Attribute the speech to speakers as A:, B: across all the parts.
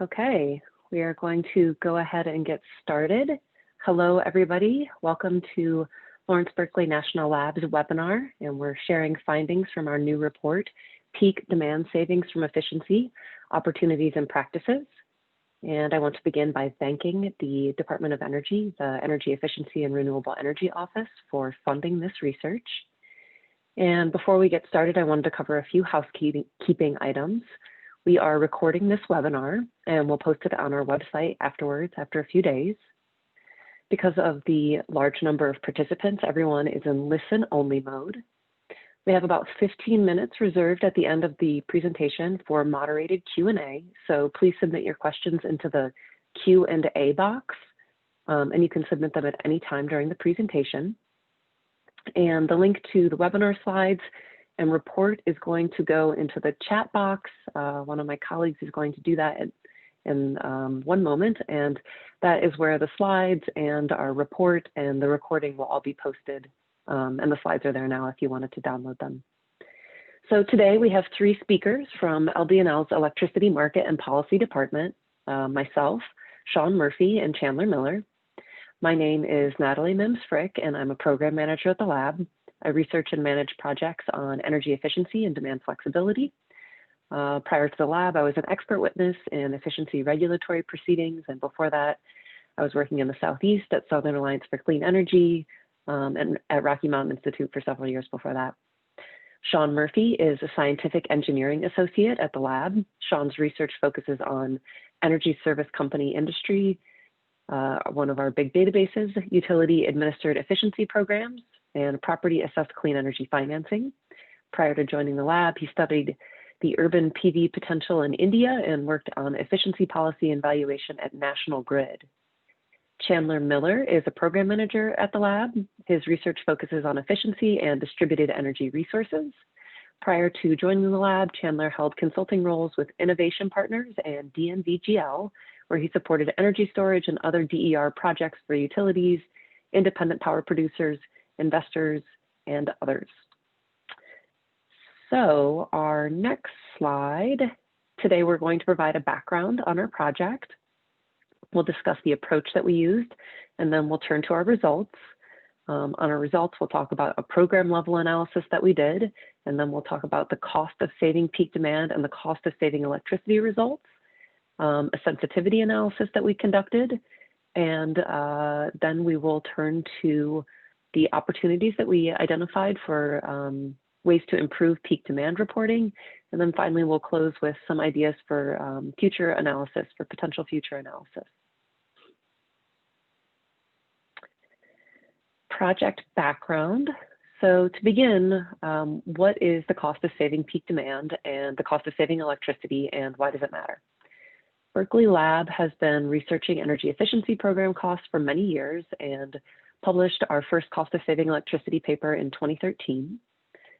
A: Okay, we are going to go ahead and get started. Hello, everybody. Welcome to Lawrence Berkeley National Lab's webinar, and we're sharing findings from our new report, Peak Demand Savings from Efficiency, Opportunities and Practices. And I want to begin by thanking the Department of Energy, the Energy Efficiency and Renewable Energy Office, for funding this research. And before we get started, I wanted to cover a few housekeeping items. We are recording this webinar and we'll post it on our website afterwards, after a few days. Because of the large number of participants, everyone is in listen-only mode. We have about 15 minutes reserved at the end of the presentation for moderated Q&A, so please submit your questions into the Q&A box, and you can submit them at any time during the presentation. And the link to the webinar slides and report is going to go into the chat box. One of my colleagues is going to do that in one moment, and that is where the slides and our report and the recording will all be posted. And the slides are there now if you wanted to download them. So today we have three speakers from LB&L's Electricity Market and Policy Department, myself, Sean Murphy, and Chandler Miller. My name is Natalie Mims-Frick, and I'm a program manager at the lab. I research and manage projects on energy efficiency and demand flexibility. Prior to the lab, I was an expert witness in efficiency regulatory proceedings, and before that, I was working in the Southeast at Southern Alliance for Clean Energy and at Rocky Mountain Institute for several years before that. Sean Murphy is a scientific engineering associate at the lab. Sean's research focuses on energy service company industry, one of our big databases, utility administered efficiency programs, and property assessed clean energy financing. Prior to joining the lab, he studied the urban PV potential in India and worked on efficiency policy and valuation at National Grid. Chandler Miller is a program manager at the lab. His research focuses on efficiency and distributed energy resources. Prior to joining the lab, Chandler held consulting roles with Innovation Partners and DNVGL, where he supported energy storage and other DER projects for utilities, independent power producers, investors, and others. So our next slide, today we're going to provide a background on our project. We'll discuss the approach that we used, and then we'll turn to our results. On our results, we'll talk about a program level analysis that we did, and then we'll talk about the cost of saving peak demand and the cost of saving electricity results, a sensitivity analysis that we conducted, and then we will turn to the opportunities that we identified for ways to improve peak demand reporting. And then finally, we'll close with some ideas for future analysis, for potential future analysis. Project background. So to begin, what is the cost of saving peak demand and the cost of saving electricity, and why does it matter? Berkeley Lab has been researching energy efficiency program costs for many years and published our first cost of saving electricity paper in 2013.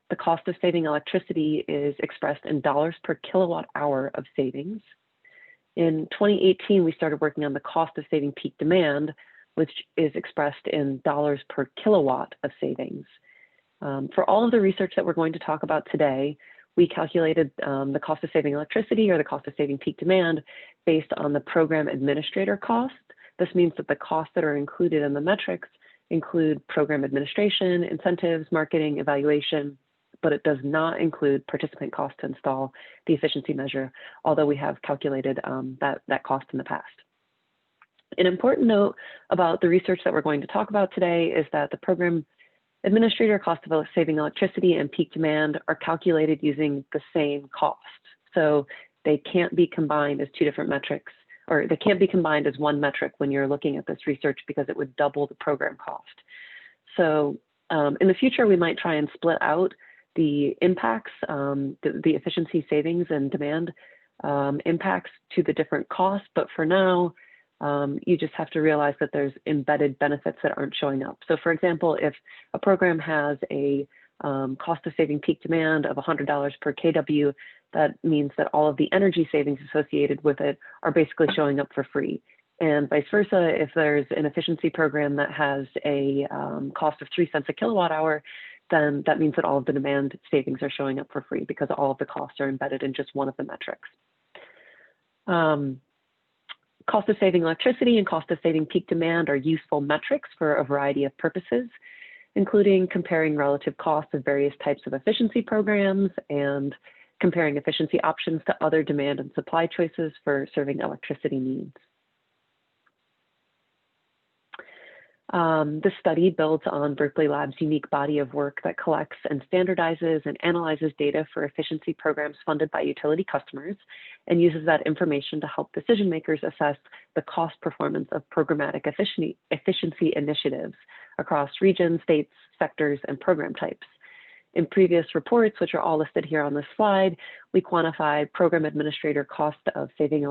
A: The cost of saving electricity is expressed in dollars per kilowatt hour of savings. In 2018, we started working on the cost of saving peak demand, which is expressed in dollars per kilowatt of savings. For all of the research that we're going to talk about today, we calculated the cost of saving electricity or the cost of saving peak demand based on the program administrator cost. This means that the costs that are included in the metrics include program administration, incentives, marketing, evaluation, but it does not include participant cost to install the efficiency measure, although we have calculated that cost in the past. An important note about the research that we're going to talk about today is that the program administrator cost of saving electricity and peak demand are calculated using the same cost. So they can't be combined as two different metrics, or they can't be combined as one metric when you're looking at this research because it would double the program cost. So in the future, we might try and split out the impacts, the efficiency savings and demand impacts to the different costs. But for now, you just have to realize that there's embedded benefits that aren't showing up. So for example, if a program has a cost of saving peak demand of $100 per kW, that means that all of the energy savings associated with it are basically showing up for free. And vice versa, if there's an efficiency program that has a cost of 3 cents a kilowatt hour, then that means that all of the demand savings are showing up for free because all of the costs are embedded in just one of the metrics. Cost of saving electricity and cost of saving peak demand are useful metrics for a variety of purposes, including comparing relative costs of various types of efficiency programs and comparing efficiency options to other demand and supply choices for serving electricity needs. This study builds on Berkeley Lab's unique body of work that collects and standardizes and analyzes data for efficiency programs funded by utility customers and uses that information to help decision makers assess the cost performance of programmatic efficiency initiatives across regions, states, sectors, and program types. In previous reports, which are all listed here on this slide, we quantified program administrator cost of saving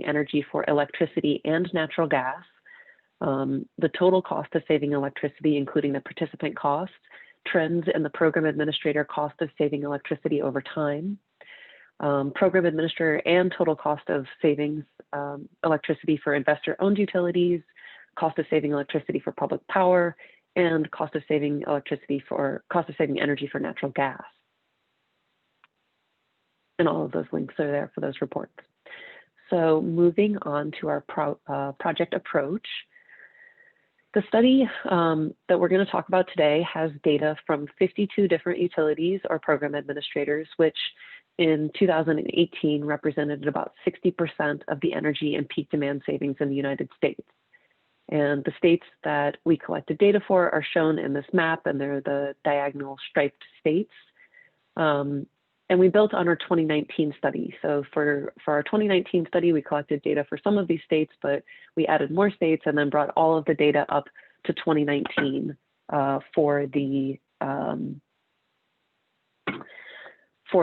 A: energy for electricity and natural gas, the total cost of saving electricity, including the participant costs, trends in the program administrator cost of saving electricity over time, program administrator and total cost of savings electricity for investor-owned utilities, cost of saving electricity for public power, and cost of saving energy for natural gas. And all of those links are there for those reports. So moving on to our project approach. The study that we're going to talk about today has data from 52 different utilities or program administrators, which in 2018 represented about 60% of the energy and peak demand savings in the United States. And the states that we collected data for are shown in this map, and they're the diagonal striped states. And we built on our 2019 study. So for our 2019 study, we collected data for some of these states, but we added more states and then brought all of the data up to 2019 for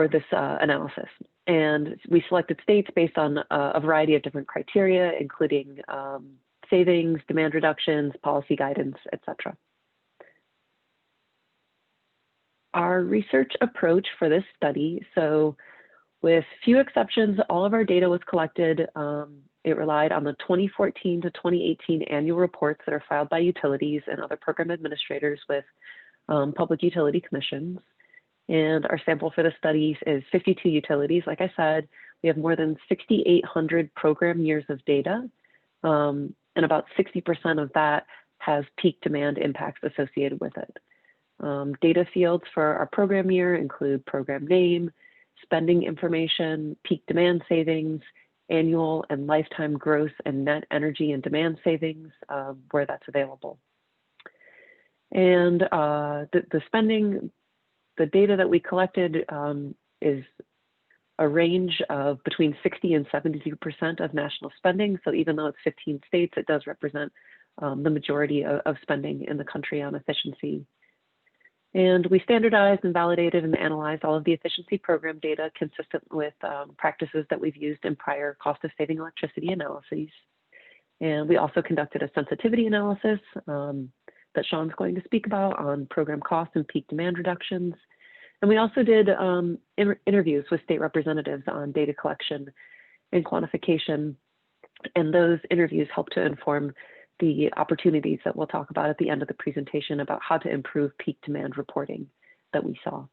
A: this analysis. And we selected states based on a variety of different criteria, including savings, demand reductions, policy guidance, etc. Our research approach for this study, so with few exceptions, all of our data was collected. It relied on the 2014 to 2018 annual reports that are filed by utilities and other program administrators with public utility commissions. And our sample for the studies is 52 utilities. Like I said, we have more than 6,800 program years of data, and about 60% of that has peak demand impacts associated with it. Data fields for our program year include program name, spending information, peak demand savings, annual and lifetime gross and net energy and demand savings, where that's available. And the data that we collected is a range of between 60 and 72% of national spending. So even though it's 15 states, it does represent the majority of spending in the country on efficiency. And we standardized and validated and analyzed all of the efficiency program data consistent with practices that we've used in prior cost of saving electricity analyses. And we also conducted a sensitivity analysis that Sean's going to speak about on program cost and peak demand reductions. And we also did interviews with state representatives on data collection and quantification. And those interviews helped to inform the opportunities that we'll talk about at the end of the presentation about how to improve peak demand reporting that we saw.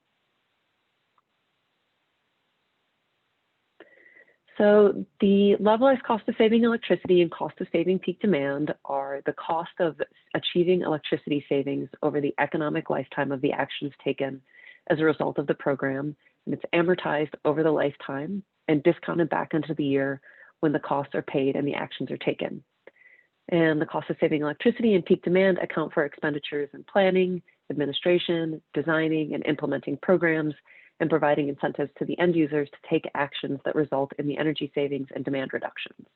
A: So the levelized cost of saving electricity and cost of saving peak demand are the cost of achieving electricity savings over the economic lifetime of the actions taken as a result of the program, and it's amortized over the lifetime and discounted back into the year when the costs are paid and the actions are taken. And the cost of saving electricity and peak demand account for expenditures in planning, administration, designing, and implementing programs, and providing incentives to the end users to take actions that result in the energy savings and demand reductions,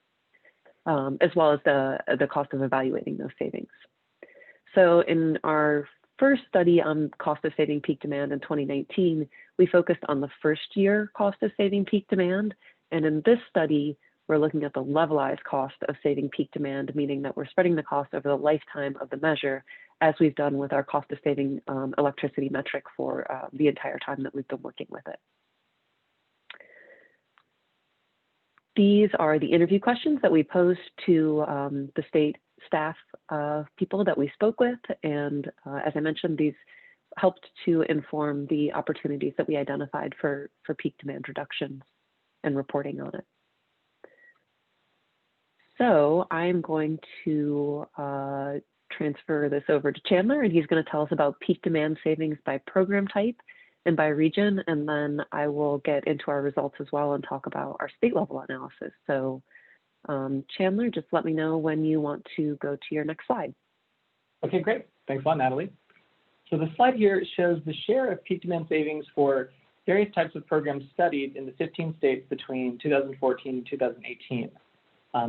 A: as well as the cost of evaluating those savings. So in our first study on cost of saving peak demand in 2019, we focused on the first year cost of saving peak demand. And in this study, we're looking at the levelized cost of saving peak demand, meaning that we're spreading the cost over the lifetime of the measure, as we've done with our cost of saving electricity metric for the entire time that we've been working with it. These are the interview questions that we posed to the state staff people that we spoke with. And as I mentioned, these helped to inform the opportunities that we identified for peak demand reductions and reporting on it. So I'm going to transfer this over to Chandler, and he's going to tell us about peak demand savings by program type and by region, and then I will get into our results as well and talk about our state level analysis. So Chandler, just let me know when you want to go to your next slide.
B: Okay, great. Thanks a lot, Natalie. So the slide here shows the share of peak demand savings for various types of programs studied in the 15 states between 2014 and 2018.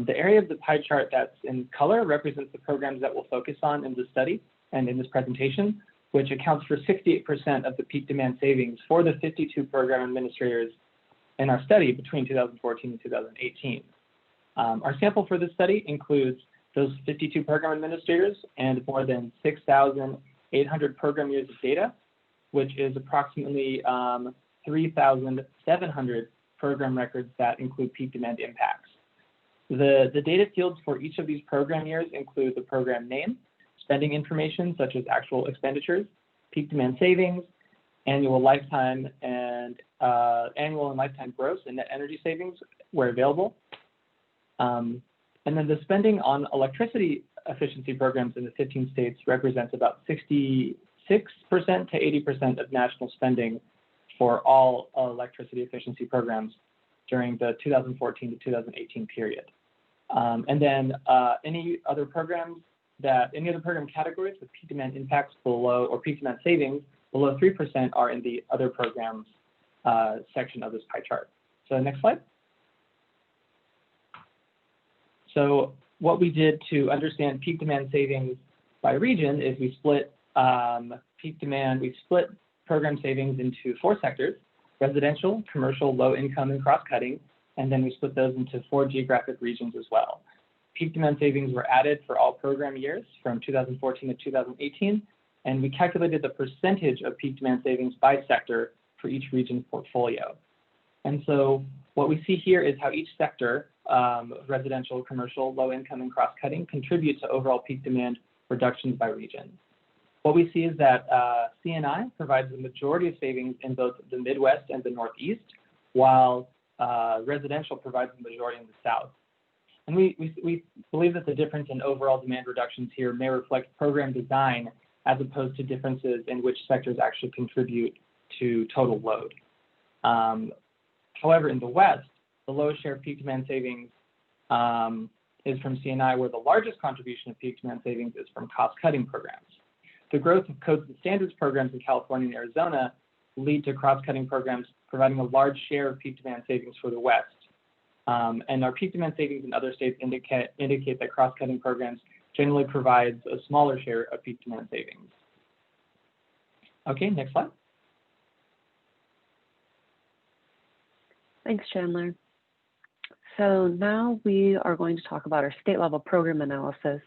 B: The area of the pie chart that's in color represents the programs that we'll focus on in the study and in this presentation, which accounts for 68% of the peak demand savings for the 52 program administrators in our study between 2014 and 2018. Our sample for this study includes those 52 program administrators and more than 6,800 program years of data, which is approximately 3,700 program records that include peak demand impacts. The data fields for each of these program years include the program name, spending information such as actual expenditures, peak demand savings, annual and lifetime gross and net energy savings where available. And then the spending on electricity efficiency programs in the 15 states represents about 66% to 80% of national spending for all electricity efficiency programs during the 2014 to 2018 period. And then any other program categories with peak demand impacts below or peak demand savings below 3% are in the other programs section of this pie chart. So next slide. So what we did to understand peak demand savings by region is we split program savings into 4 sectors: residential, commercial, low income, and cross-cutting. And then we split those into 4 geographic regions as well. Peak demand savings were added for all program years from 2014 to 2018, and we calculated the percentage of peak demand savings by sector for each region's portfolio. And so what we see here is how each sector, residential, commercial, low income, and cross-cutting, contribute to overall peak demand reductions by region. What we see is that C&I provides the majority of savings in both the Midwest and the Northeast, while residential provides the majority in the South. And we believe that the difference in overall demand reductions here may reflect program design as opposed to differences in which sectors actually contribute to total load. However, in the West, the lowest share of peak demand savings is from C&I, where the largest contribution of peak demand savings is from cost-cutting programs. The growth of codes and standards programs in California and Arizona lead to cross-cutting programs providing a large share of peak demand savings for the West. And our peak demand savings in other states indicate that cross-cutting programs generally provides a smaller share of peak demand savings. Okay, next slide. Thanks,
A: Chandler. So now we are going to talk about our state level program analysis.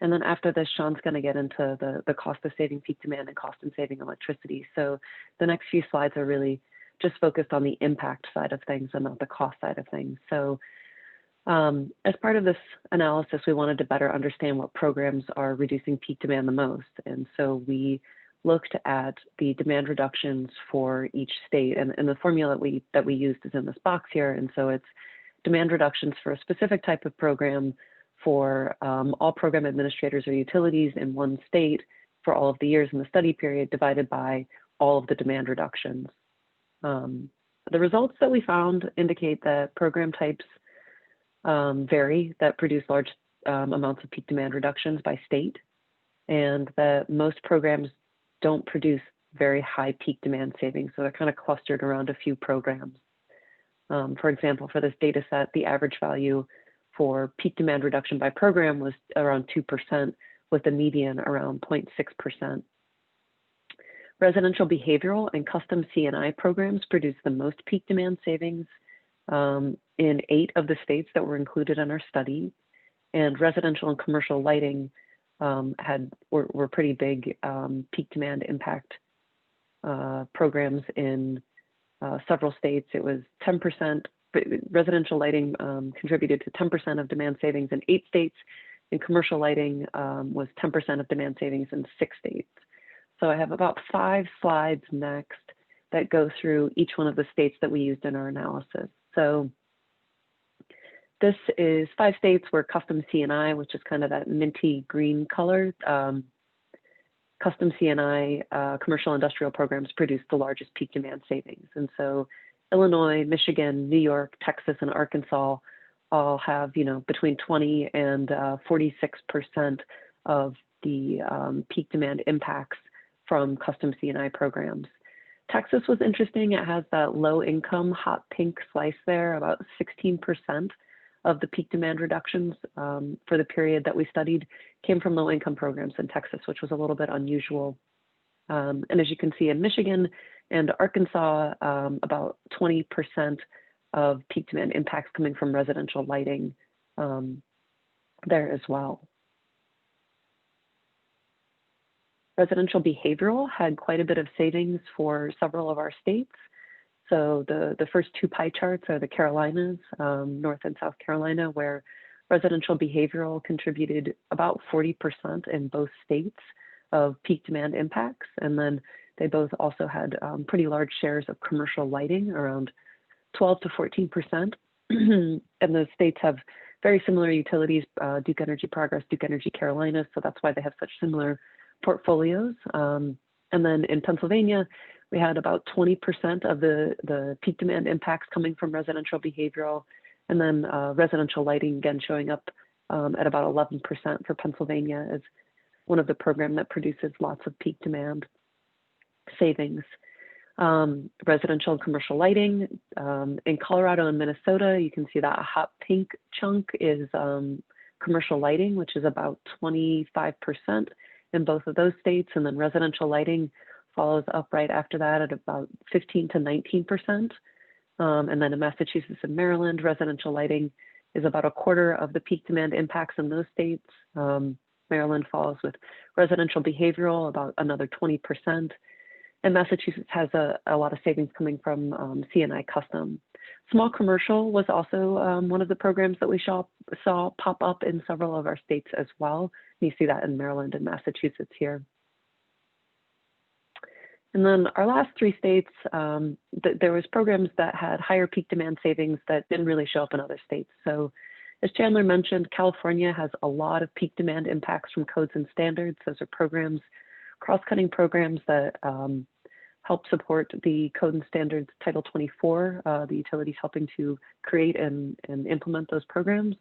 A: And then after this, Sean's going to get into the cost of saving peak demand and cost of saving electricity. So the next few slides are really just focused on the impact side of things and not the cost side of things. So as part of this analysis, we wanted to better understand what programs are reducing peak demand the most. And so we looked at the demand reductions for each state. And the formula that we used is in this box here. And so it's demand reductions for a specific type of program for all program administrators or utilities in one state for all of the years in the study period divided by all of the demand reductions. The results that we found indicate that program types vary that produce large amounts of peak demand reductions by state, and that most programs don't produce very high peak demand savings. So they're kind of clustered around a few programs. For example, for this data set, the average value for peak demand reduction by program was around 2%, with the median around 0.6%. Residential behavioral and custom C&I programs produced the most peak demand savings in 8 of the states that were included in our study. And residential and commercial lighting were pretty big peak demand impact programs in several states. It was 10%. Residential lighting contributed to 10% of demand savings in 8 states, and commercial lighting was 10% of demand savings in 6 states. So I have about 5 slides next that go through each one of the states that we used in our analysis. So This is 5 states where custom C&I, which is kind of that minty green color, custom C&I commercial industrial programs produce the largest peak demand savings. And so Illinois, Michigan, New York, Texas, and Arkansas all have, between 20 and 46% of the peak demand impacts from custom C&I programs. Texas was interesting. It has that low income hot pink slice there. About 16% of the peak demand reductions for the period that we studied came from low income programs in Texas, which was a little bit unusual. And as you can see in Michigan and Arkansas, about 20% of peak demand impacts coming from residential lighting there as well. Residential behavioral had quite a bit of savings for several of our states. So the first 2 pie charts are the Carolinas, North and South Carolina, where residential behavioral contributed about 40% in both states of peak demand impacts. And then they both also had pretty large shares of commercial lighting, around 12 to 14%. And those states have very similar utilities, Duke Energy Progress, Duke Energy Carolinas. So that's why they have such similar portfolios. And then in Pennsylvania, we had about 20% of the peak demand impacts coming from residential behavioral, and then residential lighting again showing up at about 11% for Pennsylvania as one of the programs that produces lots of peak demand savings. Residential and commercial lighting in Colorado and Minnesota, you can see that a hot pink chunk is commercial lighting, which is about 25% in both of those states, and then residential lighting follows up right after that at about 15 to 19%. And then in Massachusetts and Maryland, residential lighting is about a quarter of the peak demand impacts in those states. Maryland follows with residential behavioral, about another 20%. And Massachusetts has a lot of savings coming from CNI Custom. Small commercial was also one of the programs that we saw pop up in several of our states as well. You see that in Maryland and Massachusetts here. And then our last 3 states, there was programs that had higher peak demand savings that didn't really show up in other states. So as Chandler mentioned, California has a lot of peak demand impacts from codes and standards. Those are programs, cross-cutting programs that help support the Code and Standards Title 24, the utilities helping to create and implement those programs.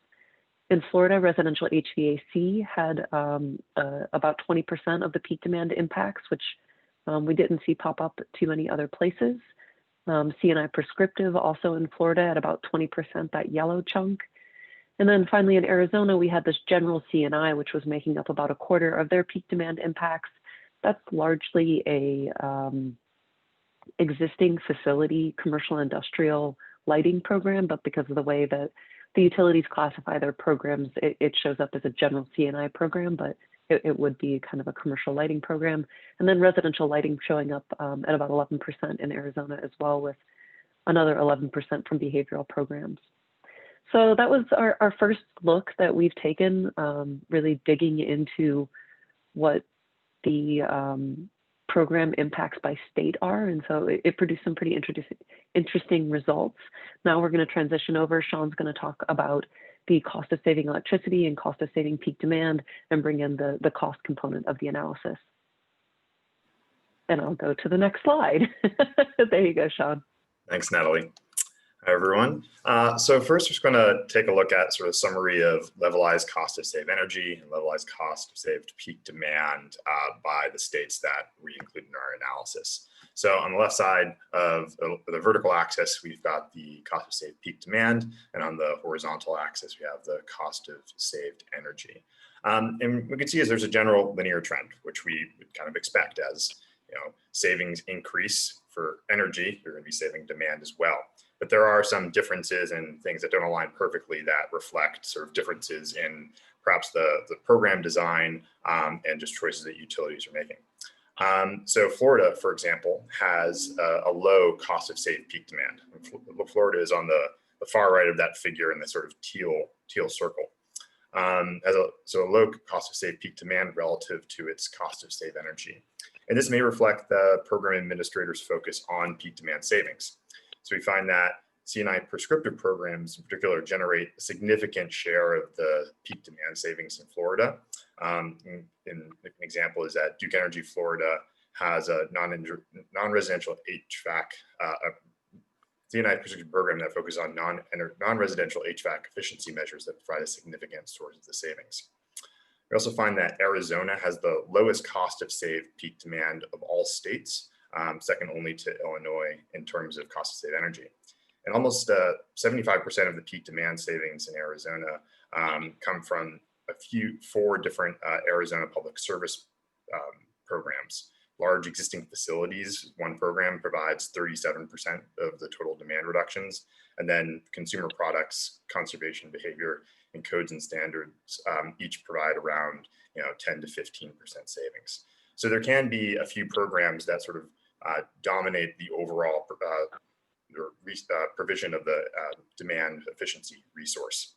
A: In Florida, residential HVAC had about 20% of the peak demand impacts, which we didn't see pop up too many other places. CNI prescriptive also in Florida at about 20%, that yellow chunk. And then finally in Arizona, we had this general CNI, which was making up about a quarter of their peak demand impacts. That's largely a existing facility commercial industrial lighting program, but because of the way that the utilities classify their programs, it shows up as a general CNI program, but it would be kind of a commercial lighting program. And then residential lighting showing up at about 11% in Arizona as well, with another 11% from behavioral programs. So that was our first look that we've taken, really digging into what the program impacts by state are. And so it produced some pretty interesting results. Now we're going to transition over. Sean's going to talk about the cost of saving electricity and cost of saving peak demand and bring in the cost component of the analysis. And I'll go to the next slide. There you go, Sean.
C: Thanks, Natalie. Hi, everyone. So first, we're just going to take a look at sort of summary of levelized cost of saved energy and levelized cost of saved peak demand by the states that we include in our analysis. So on the left side of the vertical axis, we've got the cost of saved peak demand, and on the horizontal axis, we have the cost of saved energy. And we can see as there's a general linear trend, which we would kind of expect as savings increase for energy, you're going to be saving demand as well. But there are some differences and things that don't align perfectly that reflect sort of differences in perhaps the program design and just choices that utilities are making. So Florida, for example, has a low cost of saved peak demand. Florida is on the far right of that figure in the sort of teal circle. So a low cost of saved peak demand relative to its cost of saved energy. And this may reflect the program administrator's focus on peak demand savings. So we find that C&I prescriptive programs in particular generate a significant share of the peak demand savings in Florida. An example is that Duke Energy Florida has a non-residential HVAC, C&I prescriptive program that focuses on non-residential HVAC efficiency measures that provide a significant source of the savings. We also find that Arizona has the lowest cost of saved peak demand of all states, second only to Illinois in terms of cost of saved energy. And almost 75% of the peak demand savings in Arizona come from four different Arizona public service programs. Large existing facilities, one program provides 37% of the total demand reductions, and then consumer products, conservation behavior, and codes and standards each provide around 10 to 15% savings. So there can be a few programs that sort of dominate the overall provision of the demand efficiency resource.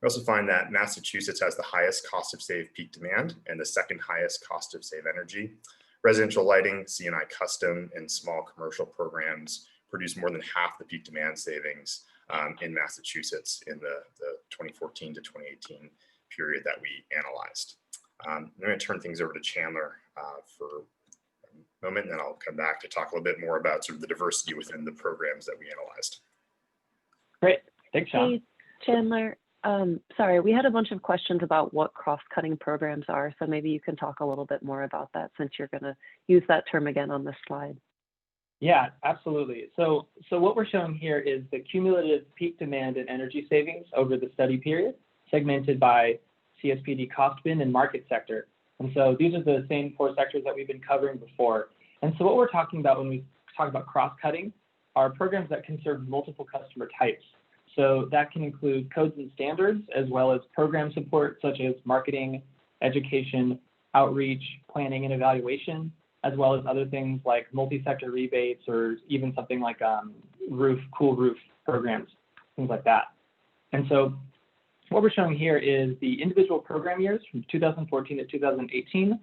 C: We also find that Massachusetts has the highest cost of saved peak demand and the second highest cost of saved energy. Residential lighting, C&I custom, and small commercial programs produce more than half the peak demand savings in Massachusetts in the 2014 to 2018 period that we analyzed. I'm going to turn things over to Chandler for a moment, and then I'll come back to talk a little bit more about sort of the diversity within the programs that we analyzed.
B: Great, thanks, Sean.
A: Hey, Chandler. Sorry, we had a bunch of questions about what cross-cutting programs are, so maybe you can talk a little bit more about that since you're going to use that term again on this slide.
B: Yeah, absolutely. So what we're showing here is the cumulative peak demand and energy savings over the study period, segmented by CSPD cost bin and market sector. And so these are the same four sectors that we've been covering before. And so what we're talking about when we talk about cross-cutting are programs that can serve multiple customer types. So that can include codes and standards, as well as program support, such as marketing, education, outreach, planning, and evaluation, as well as other things like multi-sector rebates, or even something like cool roof programs, things like that. And so what we're showing here is the individual program years from 2014 to 2018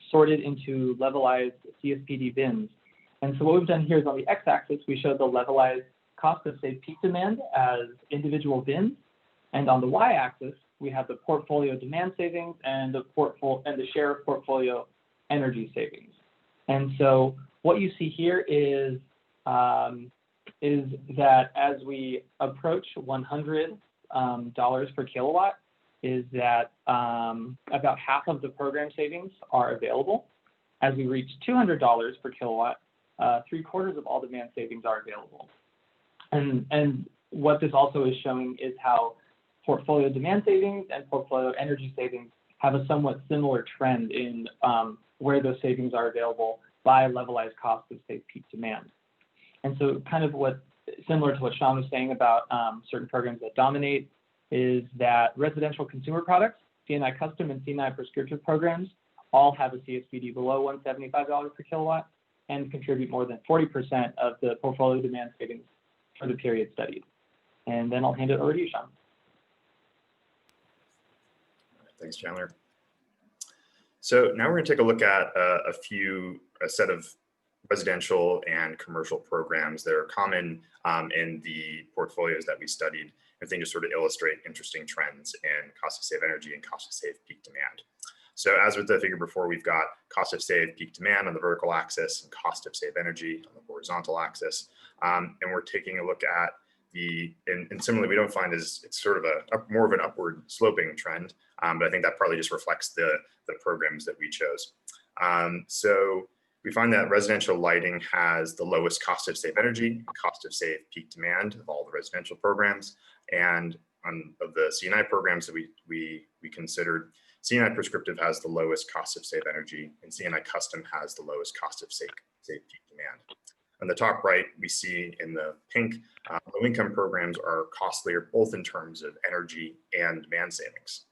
B: sorted into levelized CSPD bins. And so what we've done here is on the x-axis, we show the levelized cost of saved peak demand as individual bins. And on the y-axis, we have the portfolio demand savings and the share of portfolio energy savings. And so what you see here is that as we approach $100 per kilowatt, is that about half of the program savings are available. As we reach $200 per kilowatt, 3/4 of all demand savings are available. And what this also is showing is how portfolio demand savings and portfolio energy savings have a somewhat similar trend in where those savings are available by levelized cost of saved peak demand. And so kind of similar to what Sean was saying about certain programs that dominate is that residential consumer products, C&I custom and C&I prescriptive programs, all have a CSPD below $175 per kilowatt and contribute more than 40% of the portfolio demand savings for the period studied. And then I'll hand it over to you, Sean.
C: Thanks, Chandler. So now we're going to take a look at a set of residential and commercial programs that are common in the portfolios that we studied, and things to sort of illustrate interesting trends in cost of saved energy and cost of saved peak demand. So as with the figure before, we've got cost of saved peak demand on the vertical axis and cost of saved energy on the horizontal axis. And we're taking a look at and similarly, we don't find it's sort of more of an upward sloping trend, but I think that partly just reflects the programs that we chose. So we find that residential lighting has the lowest cost of saved energy, cost of saved peak demand of all the residential programs. And of the C&I programs that we considered, C&I prescriptive has the lowest cost of saved energy, and C&I custom has the lowest cost of saved peak demand. On the top right, we see in the pink, low-income programs are costlier both in terms of energy and demand savings.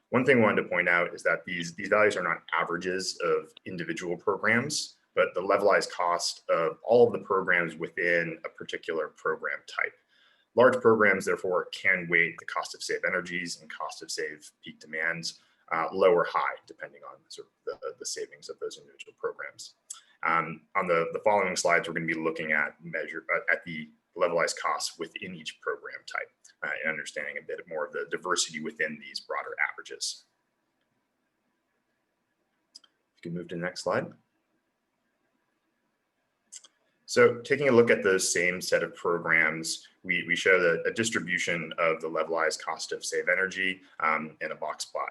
C: One thing I wanted to point out is that these values are not averages of individual programs, but the levelized cost of all of the programs within a particular program type. Large programs, therefore, can weight the cost of saved energies and cost of saved peak demands low or high, depending on sort of the savings of those individual programs. On the following slides, we're going to be looking at the levelized costs within each program type, and understanding a bit more of the diversity within these broader averages. You can move to the next slide. So taking a look at the same set of programs, we show a distribution of the levelized cost of save energy in a box plot.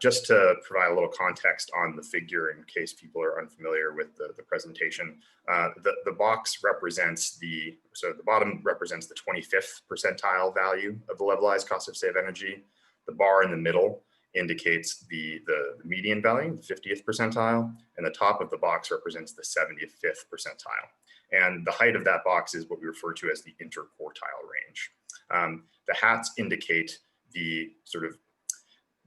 C: Just to provide a little context on the figure in case people are unfamiliar with the presentation, the box represents the bottom represents the 25th percentile value of the levelized cost of save energy. The bar in the middle indicates the median value, the 50th percentile, and the top of the box represents the 75th percentile. And the height of that box is what we refer to as the interquartile range. The hats indicate the sort of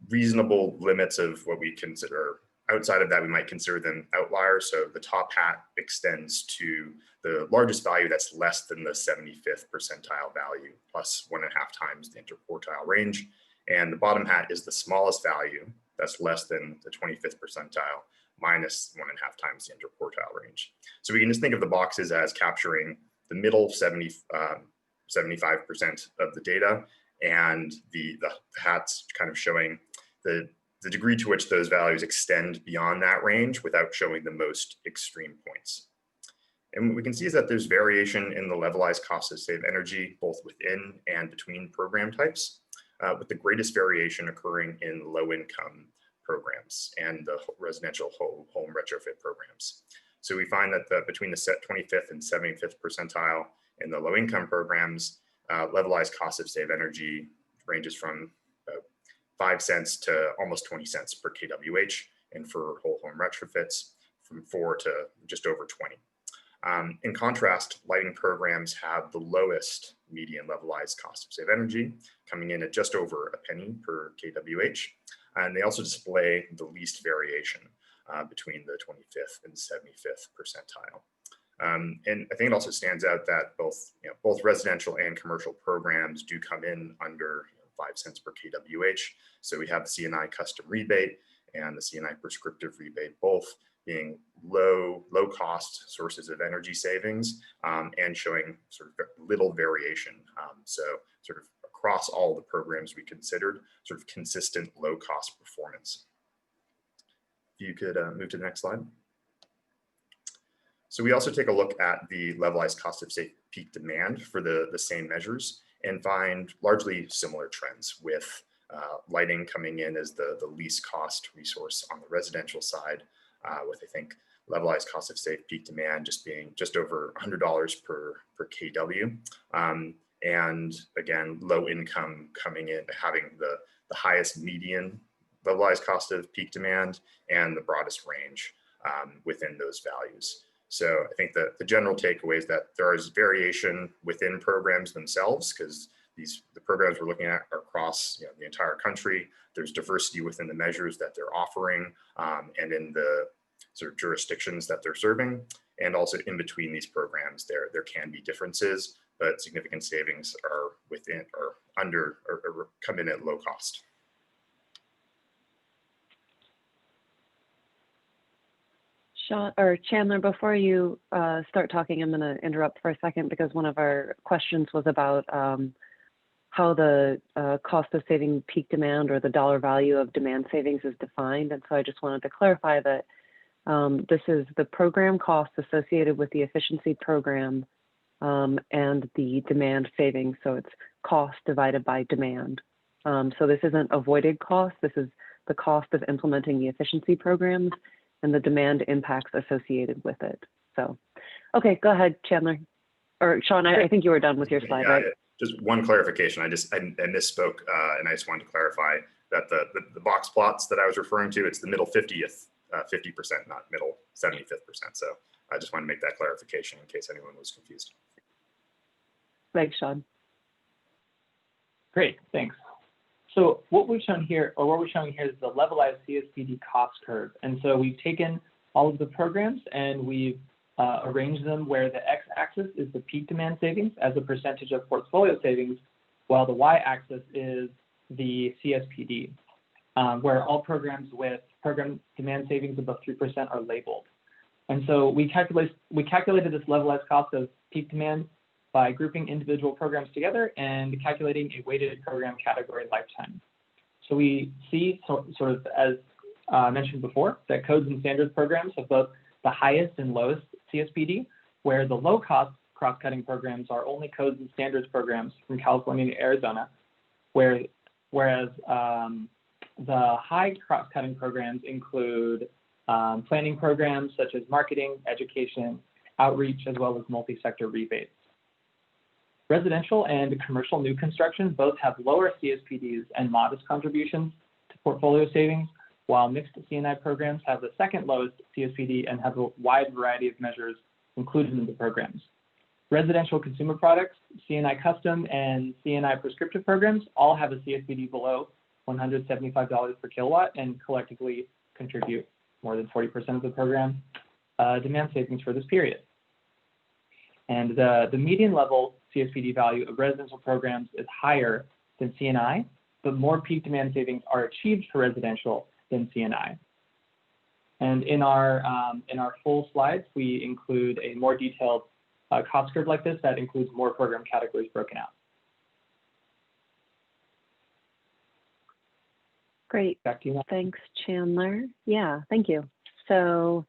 C: reasonable limits of what we consider. Outside of that, we might consider them outliers. So the top hat extends to the largest value that's less than the 75th percentile value, plus 1.5 times the interquartile range. And the bottom hat is the smallest value that's less than the 25th percentile, minus 1.5 times the interquartile range. So we can just think of the boxes as capturing the middle 75% of the data, and the hats kind of showing the degree to which those values extend beyond that range without showing the most extreme points. And what we can see is that there's variation in the levelized cost of save energy, both within and between program types, with the greatest variation occurring in low-income programs and the residential home retrofit programs. So we find that between the 25th and 75th percentile in the low-income programs, levelized cost of save energy ranges from 5 cents to almost 20 cents per kWh, and for whole home retrofits from 4 to just over 20. In contrast, lighting programs have the lowest median levelized cost of save energy, coming in at just over a penny per kWh. And they also display the least variation between the 25th and 75th percentile. And I think it also stands out that both residential and commercial programs do come in under 5 cents per kWh. So we have the CNI custom rebate and the CNI prescriptive rebate, both being low cost sources of energy savings and showing sort of little variation. So sort of across all the programs we considered, sort of consistent low cost performance. If you could move to the next slide. So we also take a look at the levelized cost of safe peak demand for the same measures and find largely similar trends, with lighting coming in as the least cost resource on the residential side, with I think levelized cost of safe peak demand just being just over $100 per kW. And again, low income coming in, having the highest median levelized cost of peak demand and the broadest range within those values. So I think that the general takeaway is that there is variation within programs themselves, because the programs we're looking at are across the entire country. There's diversity within the measures that they're offering and in the sort of jurisdictions that they're serving. And also in between these programs, there can be differences, but significant savings are within or under or come in at low cost.
A: Chandler, before you start talking, I'm going to interrupt for a second, because one of our questions was about how the cost of saving peak demand, or the dollar value of demand savings, is defined. And so I just wanted to clarify that this is the program cost associated with the efficiency program and the demand savings. So it's cost divided by demand. So this isn't avoided cost. This is the cost of implementing the efficiency programs and the demand impacts associated with it. So, okay, go ahead, Chandler. Or Sean, I think you were done with your slide, right?
C: Just one clarification. I misspoke, and I just wanted to clarify that the box plots that I was referring to, it's the middle 50th, 50%, not middle 75th percent. So I just want to make that clarification in case anyone was confused.
A: Thanks, Sean.
B: Great, thanks. So what we're showing here is the levelized CSPD cost curve. And so we've taken all of the programs and we've arranged them where the x-axis is the peak demand savings as a percentage of portfolio savings, while the y-axis is the CSPD, where all programs with program demand savings above 3% are labeled. And so we calculated this levelized cost of peak demand by grouping individual programs together and calculating a weighted program category lifetime. So we see, sort of as mentioned before, that codes and standards programs have both the highest and lowest CSPD, where the low-cost cross-cutting programs are only codes and standards programs from California to Arizona, whereas the high cross-cutting programs include planning programs such as marketing, education, outreach, as well as multi-sector rebates. Residential and commercial new construction both have lower CSPDs and modest contributions to portfolio savings, while mixed C&I programs have the second lowest CSPD and have a wide variety of measures included in the programs. Residential consumer products, C&I custom, and C&I prescriptive programs all have a CSPD below $175 per kilowatt and collectively contribute more than 40% of the program demand savings for this period. And the median level CSPD value of residential programs is higher than C&I, but more peak demand savings are achieved for residential than C&I. And in our full slides, we include a more detailed cost curve like this that includes more program categories broken out.
A: Great.
B: Back to you.
A: Thanks, Chandler. Yeah, thank you. So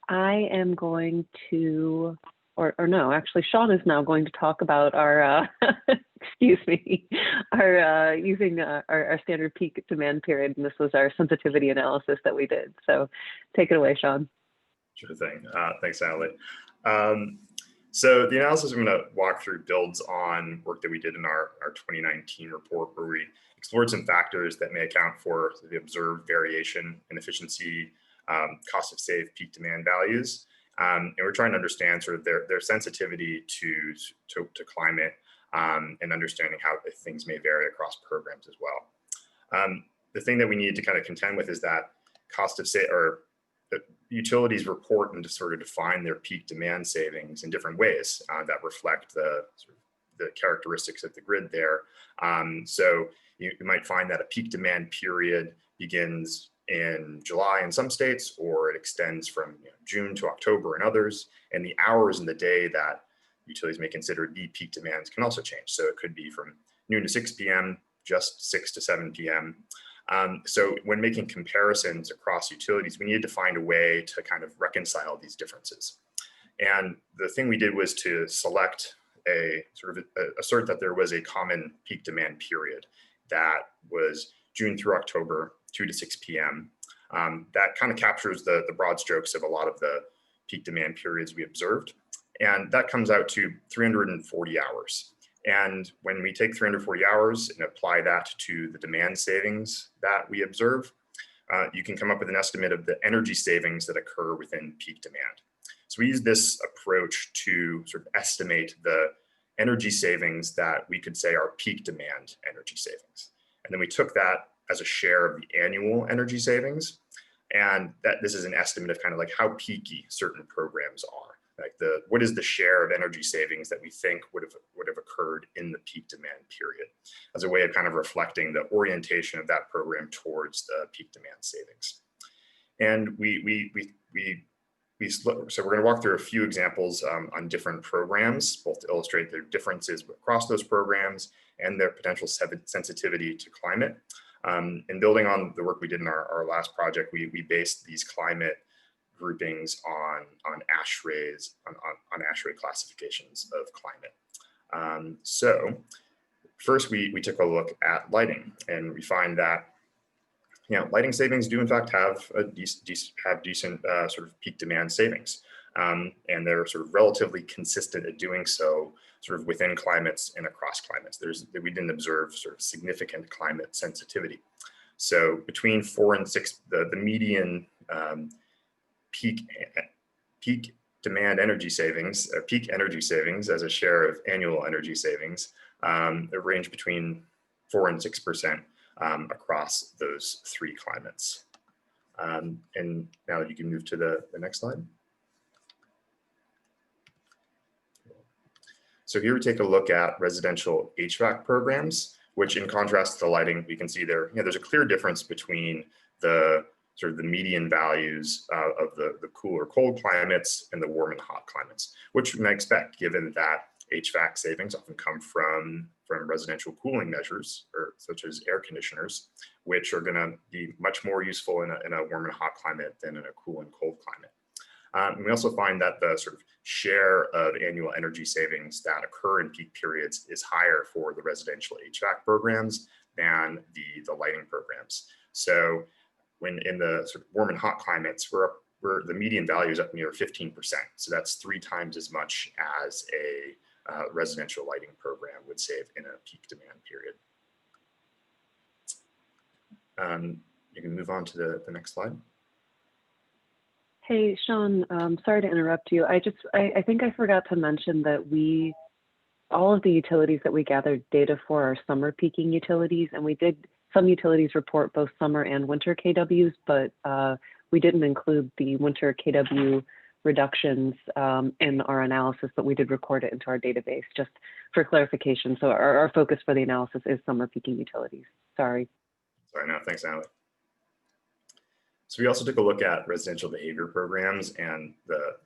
A: I am going to, or no, actually, Sean is now going to talk about our, excuse me, our using our standard peak demand period. And this was our sensitivity analysis that we did. So take it away, Sean.
C: Sure thing. Thanks, Natalie. So the analysis I'm going to walk through builds on work that we did in our 2019 report, where we explored some factors that may account for the observed variation in efficiency, cost of saved peak demand values. And we're trying to understand sort of their sensitivity to climate and understanding how things may vary across programs as well. The thing that we need to kind of contend with is that cost of the utilities report and to sort of define their peak demand savings in different ways that reflect the characteristics of the grid there. So you might find that a peak demand period begins in July in some states, or it extends from June to October in others, and the hours in the day that utilities may consider the peak demands can also change. So it could be from noon to 6 p.m., just 6 to 7 p.m. So when making comparisons across utilities, we needed to find a way to kind of reconcile these differences. And the thing we did was to select assert that there was a common peak demand period that was June through October, 2 to 6 p.m. That kind of captures the broad strokes of a lot of the peak demand periods we observed. And that comes out to 340 hours. And when we take 340 hours and apply that to the demand savings that we observe, you can come up with an estimate of the energy savings that occur within peak demand. So we use this approach to sort of estimate the energy savings that we could say are peak demand energy savings. And then we took that as a share of the annual energy savings. And that this is an estimate of kind of like how peaky certain programs are. Like what is the share of energy savings that we think would have occurred in the peak demand period, as a way of kind of reflecting the orientation of that program towards the peak demand savings. And so we're going to walk through a few examples on different programs, both to illustrate their differences across those programs and their potential sensitivity to climate. And building on the work we did in our last project, we based these climate groupings on ASHRAE classifications of climate. So first we took a look at lighting, and we find that lighting savings do in fact have decent sort of peak demand savings, and they're sort of relatively consistent at doing so sort of within climates and across climates. We didn't observe sort of significant climate sensitivity. So between 4 and 6, the median peak demand energy savings, peak energy savings as a share of annual energy savings, they range between 4 and 6% across those 3 climates. And now you can move to the next slide. So here we take a look at residential HVAC programs, which in contrast to the lighting, we can see there's a clear difference between the sort of the median values of the cool or cold climates and the warm and hot climates, which we might expect given that HVAC savings often come from residential cooling measures, or such as air conditioners, which are going to be much more useful in a warm and hot climate than in a cool and cold climate. And we also find that the sort of share of annual energy savings that occur in peak periods is higher for the residential HVAC programs than the lighting programs. So when in the sort of warm and hot climates, the median value is up near 15%. So that's 3 times as much as a residential lighting program would save in a peak demand period. You can move on to the next slide.
A: Hey, Sean, sorry to interrupt you. I think I forgot to mention that all of the utilities that we gathered data for are summer peaking utilities, and some utilities report both summer and winter KWs, but we didn't include the winter KW reductions in our analysis, but we did record it into our database just for clarification. So our focus for the analysis is summer peaking utilities. Sorry.
C: Sorry, no, thanks, Natalie. So we also took a look at residential behavior programs and the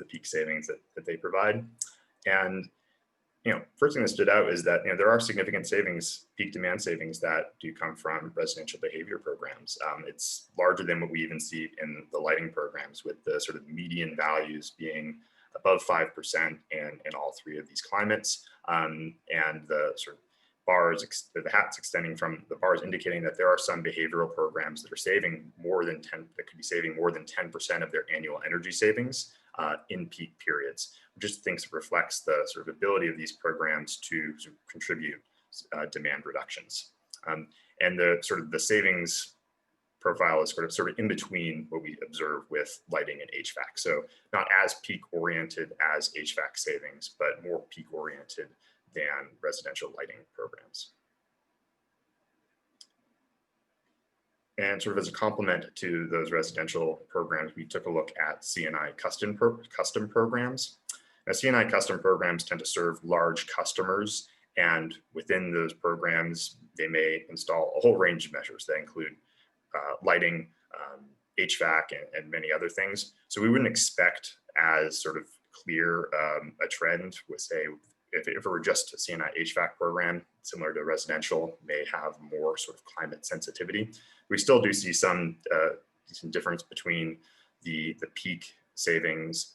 C: peak savings that they provide. And first thing that stood out is that there are significant savings, peak demand savings, that do come from residential behavior programs. It's larger than what we even see in the lighting programs, with the sort of median values being above 5% in all 3 of these climates, and the sort of bars, the hats extending from the bars, indicating that there are some behavioral programs that are saving that could be saving more than 10% of their annual energy savings in peak periods, which just reflects the sort of ability of these programs to sort of contribute demand reductions. And the savings profile is sort of in between what we observe with lighting and HVAC. So not as peak oriented as HVAC savings, but more peak oriented than residential lighting programs. And sort of as a complement to those residential programs, we took a look at CNI custom programs. Now, CNI custom programs tend to serve large customers, and within those programs, they may install a whole range of measures that include lighting, HVAC, and many other things. So we wouldn't expect as sort of clear a trend with, say, if it were just a CNI HVAC program, similar to residential, may have more sort of climate sensitivity. We still do see some difference between the peak savings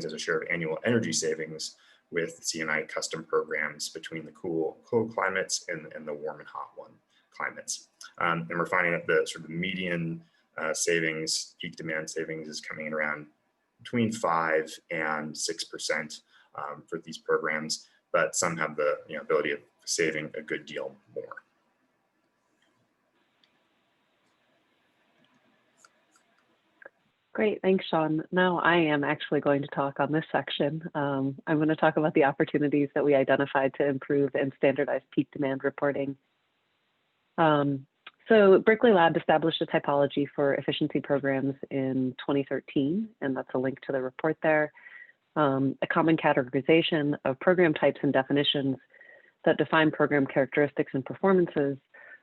C: as a share of annual energy savings with CNI custom programs between the cold climates and the warm and hot climates. And we're finding that the sort of median savings, peak demand savings, is coming in around between 5 and 6% for these programs, but some have the ability of saving a good deal more.
A: Great, thanks, Sean. Now I am actually going to talk on this section. I'm going to talk about the opportunities that we identified to improve and standardize peak demand reporting. So Berkeley Lab established a typology for efficiency programs in 2013, and that's a link to the report there. A common categorization of program types and definitions that define program characteristics and performances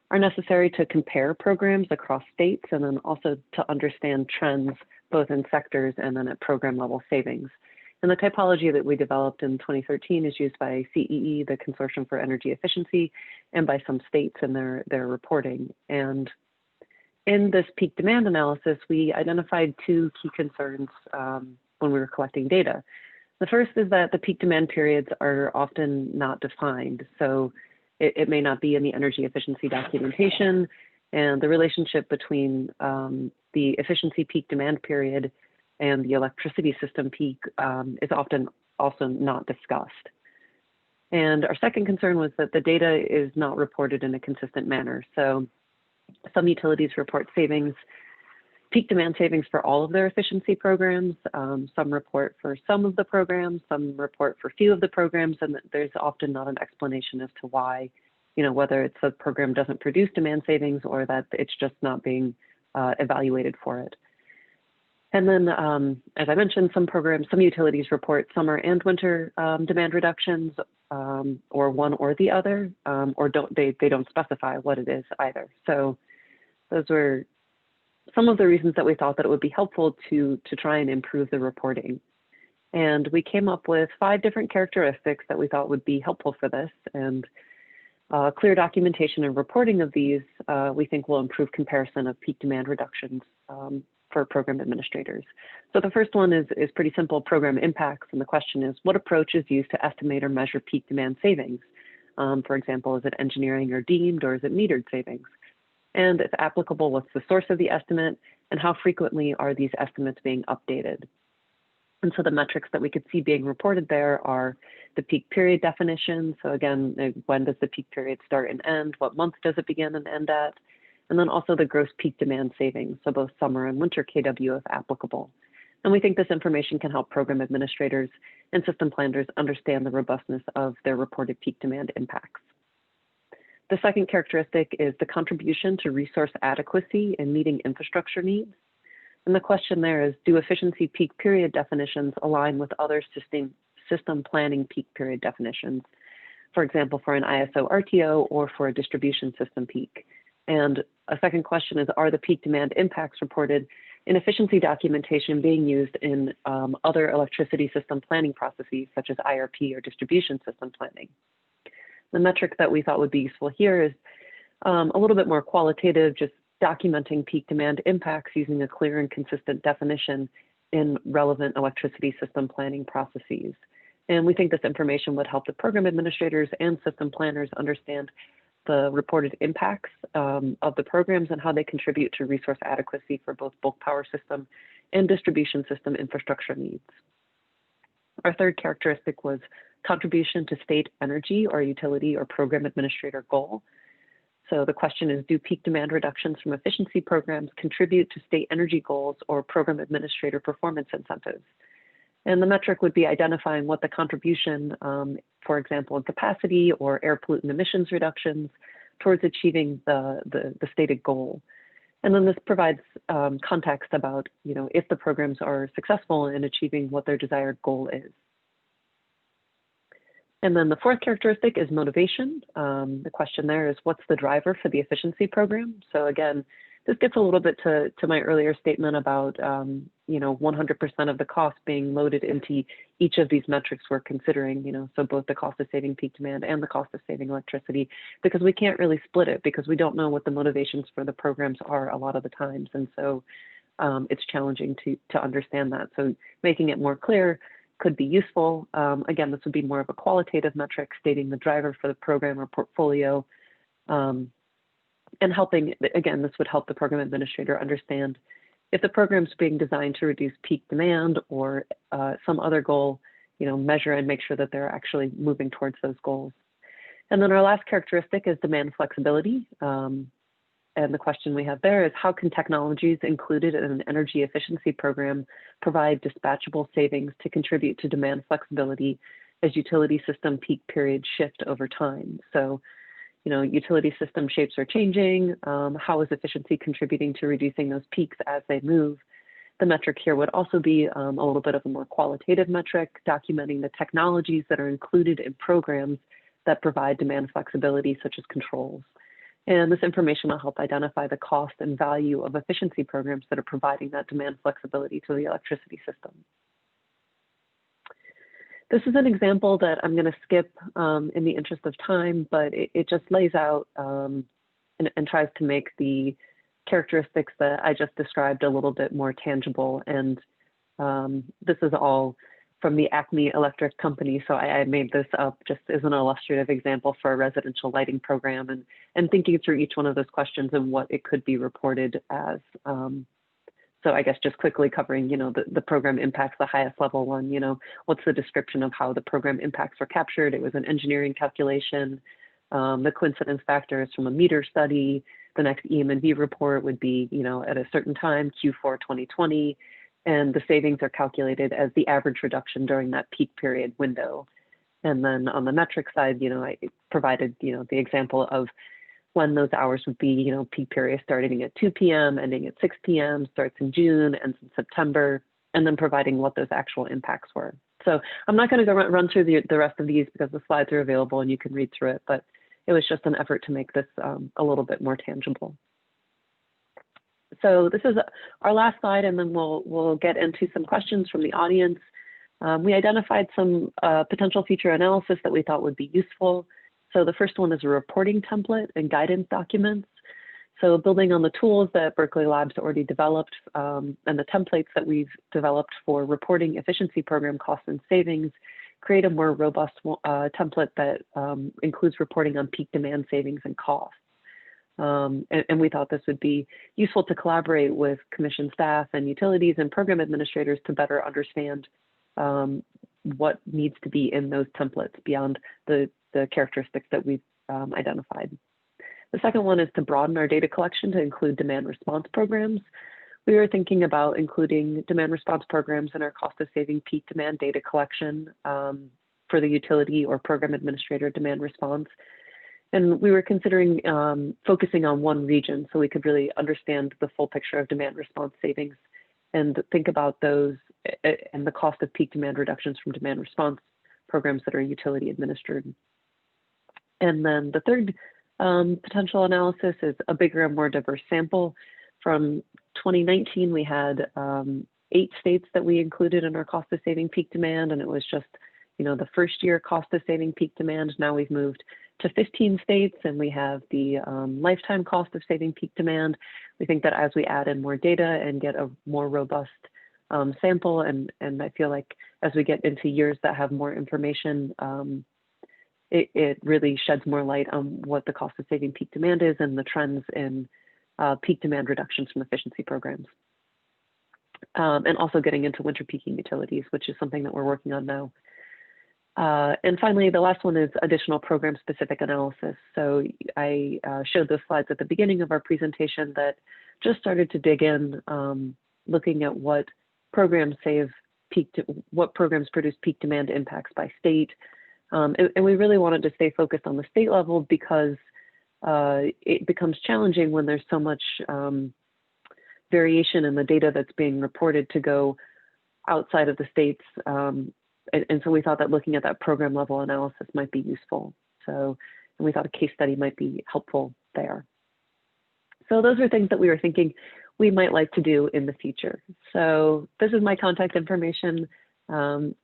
A: are necessary to compare programs across states, and then also to understand trends both in sectors and then at program level savings. And the typology that we developed in 2013 is used by CEE, the Consortium for Energy Efficiency, and by some states in their reporting. And in this peak demand analysis, we identified 2 key concerns when we were collecting data. The first is that the peak demand periods are often not defined. So it may not be in the energy efficiency documentation, and the relationship between the efficiency peak demand period and the electricity system peak is often also not discussed. And our second concern was that the data is not reported in a consistent manner. So some utilities report savings, peak demand savings for all of their efficiency programs. Some report for some of the programs, some report for few of the programs, and there's often not an explanation as to why, whether it's a program doesn't produce demand savings or that it's just not being evaluated for it. And then, as I mentioned, some utilities report summer and winter demand reductions, or one or the other, or they don't specify what it is either. So those were some of the reasons that we thought that it would be helpful to try and improve the reporting. And we came up with 5 different characteristics that we thought would be helpful for this. And clear documentation and reporting of these, we think will improve comparison of peak demand reductions for program administrators. So the first one is pretty simple, program impacts. And the question is, what approach is used to estimate or measure peak demand savings? For example, is it engineering or deemed, or is it metered savings? And if applicable, what's the source of the estimate, and how frequently are these estimates being updated? And so the metrics that we could see being reported there are the peak period definition. So again, when does the peak period start and end? What month does it begin and end at? And then also the gross peak demand savings, so both summer and winter KW if applicable. And we think this information can help program administrators and system planners understand the robustness of their reported peak demand impacts. The second characteristic is the contribution to resource adequacy in meeting infrastructure needs. And the question there is, do efficiency peak period definitions align with other system planning peak period definitions? For example, for an ISO RTO or for a distribution system peak. And a second question is, are the peak demand impacts reported in efficiency documentation being used in other electricity system planning processes, such as IRP or distribution system planning? The metric that we thought would be useful here is a little bit more qualitative, just documenting peak demand impacts using a clear and consistent definition in relevant electricity system planning processes. And we think this information would help the program administrators and system planners understand the reported impacts of the programs and how they contribute to resource adequacy for both bulk power system and distribution system infrastructure needs. Our third characteristic was contribution to state energy or utility or program administrator goal. So the question is, do peak demand reductions from efficiency programs contribute to state energy goals or program administrator performance incentives? And the metric would be identifying what the contribution, for example, in capacity or air pollutant emissions reductions towards achieving the stated goal. And then this provides context about, if the programs are successful in achieving what their desired goal is. And then the fourth characteristic is motivation. The question there is, what's the driver for the efficiency program? So again, this gets a little bit to my earlier statement about 100% of the cost being loaded into each of these metrics we're considering, so both the cost of saving peak demand and the cost of saving electricity, because we can't really split it because we don't know what the motivations for the programs are a lot of the times. And so it's challenging to understand that. So making it more clear could be useful. Again, this would be more of a qualitative metric stating the driver for the program or portfolio, and helping, again, this would help the program administrator understand if the program's being designed to reduce peak demand or some other goal, measure and make sure that they're actually moving towards those goals. And then our last characteristic is demand flexibility. And the question we have there is, how can technologies included in an energy efficiency program provide dispatchable savings to contribute to demand flexibility as utility system peak periods shift over time? So, utility system shapes are changing. How is efficiency contributing to reducing those peaks as they move? The metric here would also be a little bit of a more qualitative metric, documenting the technologies that are included in programs that provide demand flexibility, such as controls. And this information will help identify the cost and value of efficiency programs that are providing that demand flexibility to the electricity system. This is an example that I'm going to skip in the interest of time, but it just lays out and tries to make the characteristics that I just described a little bit more tangible. And this is all from the Acme Electric Company. So I made this up just as an illustrative example for a residential lighting program and thinking through each one of those questions and what it could be reported as. So I guess just quickly covering, the program impacts, the highest level one, what's the description of how the program impacts were captured? It was an engineering calculation. The coincidence factors from a meter study. The next EM&V report would be, at a certain time, Q4 2020. And the savings are calculated as the average reduction during that peak period window. And then on the metric side, I provided, the example of when those hours would be, peak period starting at 2 p.m., ending at 6 p.m., starts in June, ends in September, and then providing what those actual impacts were. So I'm not going to go run through the rest of these because the slides are available and you can read through it, but it was just an effort to make this a little bit more tangible. So this is our last slide, and then we'll get into some questions from the audience. We identified some potential feature analysis that we thought would be useful. So the first one is a reporting template and guidance documents. So building on the tools that Berkeley Labs already developed and the templates that we've developed for reporting efficiency program costs and savings, create a more robust template that includes reporting on peak demand savings and costs. And we thought this would be useful to collaborate with commission staff and utilities and program administrators to better understand what needs to be in those templates beyond the characteristics that we've identified. The second one is to broaden our data collection to include demand response programs. We were thinking about including demand response programs in our cost of saving peak demand data collection for the utility or program administrator demand response. And we were considering focusing on one region so we could really understand the full picture of demand response savings and think about those and the cost of peak demand reductions from demand response programs that are utility administered. And then the third potential analysis is a bigger and more diverse sample. From 2019, we had 8 states that we included in our cost of saving peak demand, and it was just, the first year cost of saving peak demand. Now we've moved to 15 states, and we have the lifetime cost of saving peak demand. We think that as we add in more data and get a more robust sample, and I feel like as we get into years that have more information, it really sheds more light on what the cost of saving peak demand is and the trends in peak demand reductions from efficiency programs. And also getting into winter peaking utilities, which is something that we're working on now. And finally, the last one is additional program-specific analysis. So I showed those slides at the beginning of our presentation that just started to dig in, looking at what programs what programs produce peak demand impacts by state. And we really wanted to stay focused on the state level because it becomes challenging when there's so much variation in the data that's being reported to go outside of the states. And so we thought that looking at that program level analysis might be useful. And we thought a case study might be helpful there. So those are things that we were thinking we might like to do in the future. So this is my contact information. Sean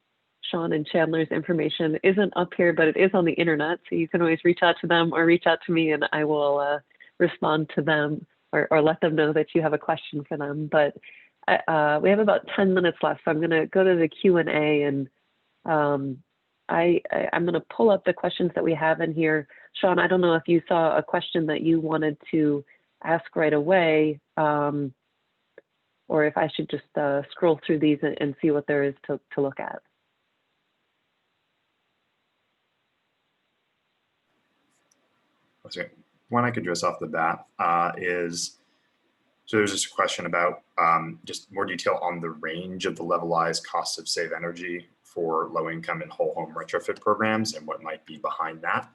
A: and Chandler's information isn't up here, but it is on the internet. So you can always reach out to them or reach out to me and I will respond to them or let them know that you have a question for them. But we have about 10 minutes left. So I'm gonna go to the Q&A and I'm gonna pull up the questions that we have in here. Sean, I don't know if you saw a question that you wanted to ask right away, or if I should just scroll through these and see what there is to look at.
C: Okay. One I could address off the bat is, so there's just a question about just more detail on the range of the levelized costs of save energy for low income and whole home retrofit programs and what might be behind that.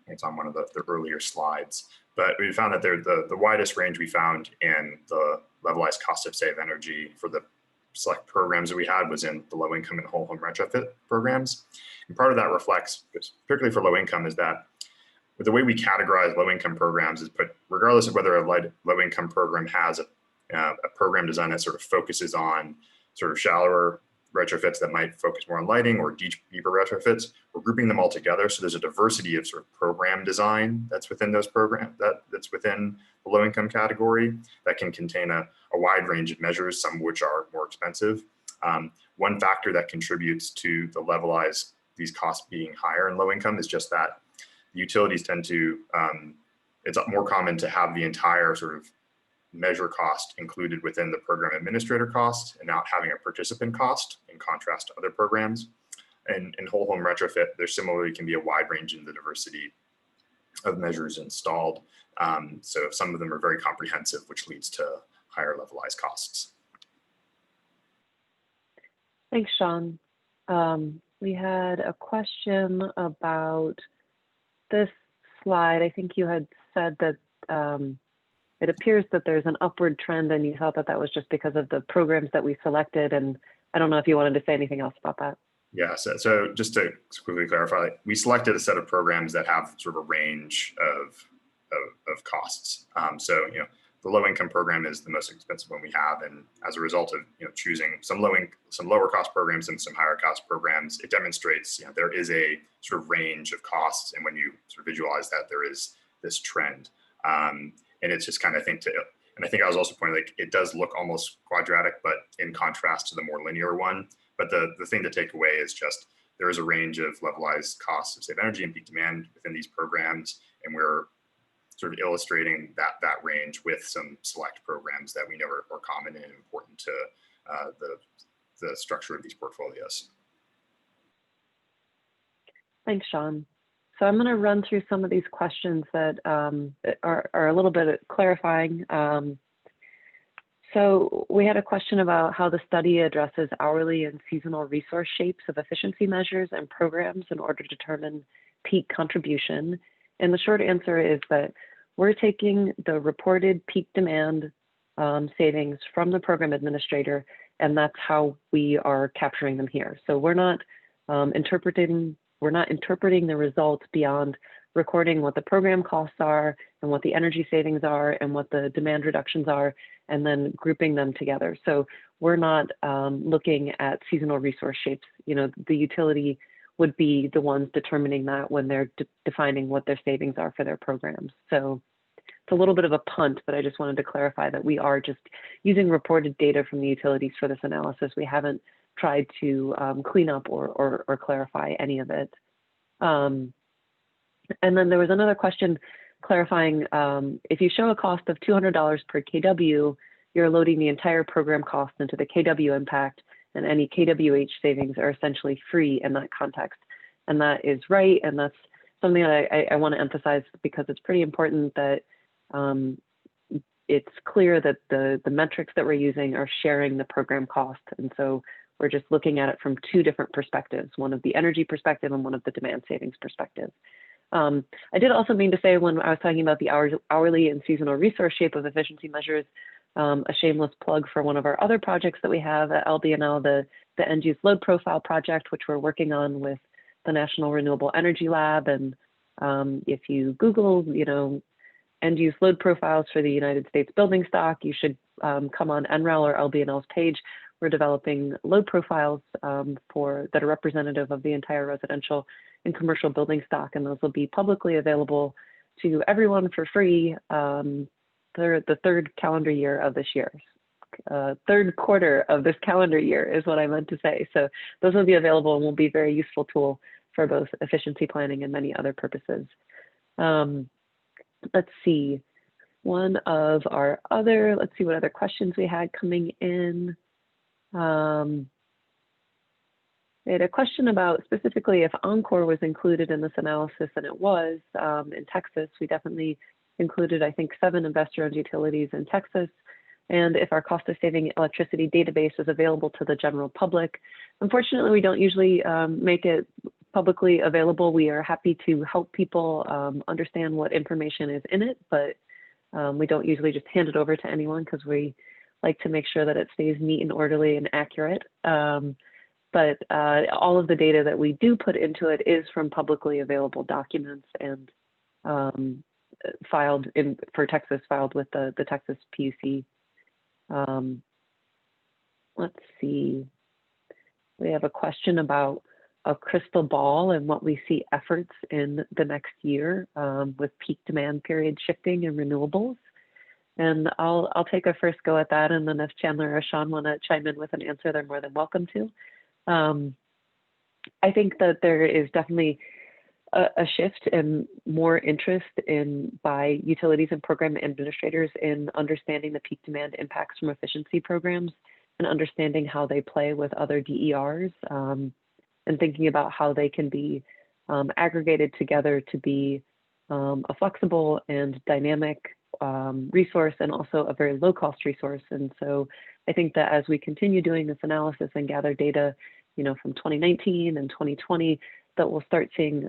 C: It's on one of the earlier slides, but we found that the widest range we found in the levelized cost of save energy for the select programs that we had was in the low income and whole home retrofit programs. And part of that reflects, particularly for low income, is that the way we categorize low income programs is put, regardless of whether a low income program has a program design that sort of focuses on sort of shallower retrofits that might focus more on lighting or deeper retrofits, we're grouping them all together. So there's a diversity of sort of program design that's within those programs, that's within the low income category that can contain a wide range of measures, some of which are more expensive. One factor that contributes to the levelized, these costs being higher in low income is just that utilities tend to, it's more common to have the entire sort of measure cost included within the program administrator cost and not having a participant cost in contrast to other programs. And in whole home retrofit, there similarly can be a wide range in the diversity of measures installed. So some of them are very comprehensive, which leads to higher levelized costs.
A: Thanks, Sean. We had a question about this slide. I think you had said that it appears that there's an upward trend and you thought that that was just because of the programs that we selected. And I don't know if you wanted to say anything else about that.
C: Yeah, so just to quickly clarify, we selected a set of programs that have sort of a range of costs. So, the low income program is the most expensive one we have. And as a result of choosing some lower cost programs and some higher cost programs, it demonstrates there is a sort of range of costs. And when you sort of visualize that, there is this trend. And it's just kind of and I think I was also pointing, like, it does look almost quadratic, but in contrast to the more linear one. But the thing to take away is just there is a range of levelized costs of saved energy and peak demand within these programs, and we're sort of illustrating that range with some select programs that we know are common and important to the structure of these portfolios.
A: Thanks, Sean. So I'm going to run through some of these questions that are a little bit clarifying. So we had a question about how the study addresses hourly and seasonal resource shapes of efficiency measures and programs in order to determine peak contribution. And the short answer is that we're taking the reported peak demand savings from the program administrator, and that's how we are capturing them here. So we're not interpreting the results beyond recording what the program costs are and what the energy savings are and what the demand reductions are, and then grouping them together. So we're not looking at seasonal resource shapes. The utility would be the ones determining that when they're defining what their savings are for their programs. So it's a little bit of a punt, but I just wanted to clarify that we are just using reported data from the utilities for this analysis. We haven't tried to clean up or clarify any of it. And then there was another question clarifying, if you show a cost of $200 per kW, you're loading the entire program cost into the kW impact, and any kWh savings are essentially free in that context. And that is right, and that's something that I want to emphasize because it's pretty important that it's clear that the metrics that we're using are sharing the program cost. And so we're just looking at it from two different perspectives, one of the energy perspective and one of the demand savings perspective. I did also mean to say when I was talking about the hourly and seasonal resource shape of efficiency measures, a shameless plug for one of our other projects that we have at LBNL, the End Use Load Profile project, which we're working on with the National Renewable Energy Lab. And if you Google, End Use Load Profiles for the United States building stock, you should come on NREL or LBNL's page. We're developing load profiles that are representative of the entire residential and commercial building stock, and those will be publicly available to everyone for free the third calendar year of this year. Third quarter of this calendar year is what I meant to say. So those will be available and will be a very useful tool for both efficiency planning and many other purposes. Let's see, let's see what other questions we had coming in. We had a question about specifically if Encore was included in this analysis, and it was. In Texas, we definitely included, I think, 7 investor-owned utilities in Texas, and if our cost of saving electricity database is available to the general public. Unfortunately, we don't usually make it publicly available. We are happy to help people understand what information is in it, but we don't usually just hand it over to anyone because we like to make sure that it stays neat and orderly and accurate. But all of the data that we do put into it is from publicly available documents and filed for Texas, filed with the Texas PUC. Let's see, we have a question about a crystal ball and what we see efforts in the next year with peak demand period shifting and renewables. And I'll take a first go at that, and then if Chandler or Sean want to chime in with an answer, they're more than welcome to. I think that there is definitely a shift and more interest by utilities and program administrators in understanding the peak demand impacts from efficiency programs and understanding how they play with other DERs and thinking about how they can be aggregated together to be a flexible and dynamic resource and also a very low cost resource. And so I think that as we continue doing this analysis and gather data, from 2019 and 2020, that we'll start seeing